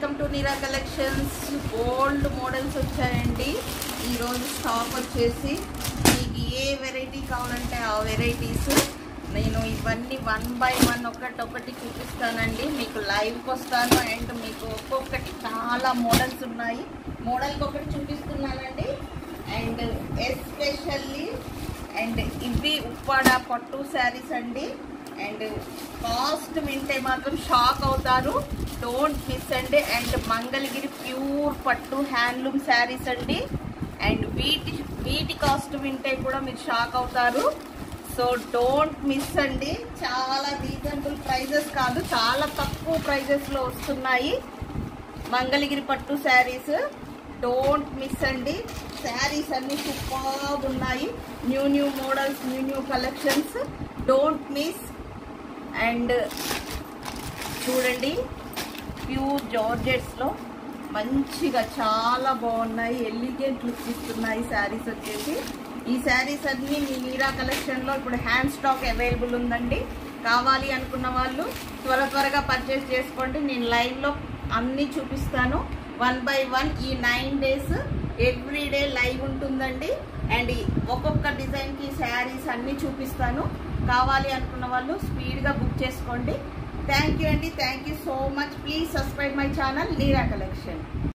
Welcome to neera collections. Old models వచ్చాయండి. ఈరోజు stock వచ్చేసి మీకు ఏ వెరైటీ కావాలంటే ఆ వెరైటీస్ నేను ఇవన్నీ 1 by 1 ఒకటి చూపిస్తానండి. మీకు లైవ్కి వస్తాను అండ్ మీకు ఒక్కొక్కటి చాలా మోడల్స్ ఉన్నాయి. మోడల్కి ఒకటి చూపిస్తున్నానండి. అండ్ ఎస్పెషల్లీ అండ్ ఇవి ఉప్పాడ పట్టు శారీస్ అండి. అండ్ కాస్ట్ వింటే మాత్రం షాక్ అవుతారు. డోంట్ మిస్ అండి. అండ్ మంగళగిరి ప్యూర్ పట్టు హ్యాండ్లూమ్ శారీస్ అండి. అండ్ వీటి కాస్ట్ వింటే కూడా మీరు షాక్ అవుతారు. సో డోంట్ మిస్ అండి. చాలా రీజనబుల్ ప్రైజెస్ కాదు, చాలా తక్కువ ప్రైజెస్లో వస్తున్నాయి మంగళగిరి పట్టు శారీస్. డోంట్ మిస్ అండి. శారీస్ అన్ని సూపర్గా ఉన్నాయి. New models, new collections. Don't miss. And చూడండి, ప్యూర్ జార్జెట్స్లో మంచిగా చాలా బాగున్నాయి. ఎలిగెంట్ లుక్ ఇస్తున్నాయి శారీస్ వచ్చేసి. ఈ శారీస్ అన్నీ మీ నీరా కలెక్షన్లో ఇప్పుడు హ్యాండ్ స్టాక్ అవైలబుల్ ఉందండి. కావాలి అనుకున్న వాళ్ళు త్వరగా పర్చేస్ చేసుకోండి. నేను లైవ్లో అన్నీ చూపిస్తాను 1 by 1. ఈ 9 days ఎవ్రీడే లైవ్ ఉంటుందండి. అండ్ ఒక్కొక్క డిజైన్కి శారీస్ అన్నీ చూపిస్తాను. కావాలి అనుకున్న వాళ్ళు స్పీడ్గా బుక్ చేసుకోండి. థ్యాంక్ యూ అండి. Thank you so much. Please subscribe my channel neera collection.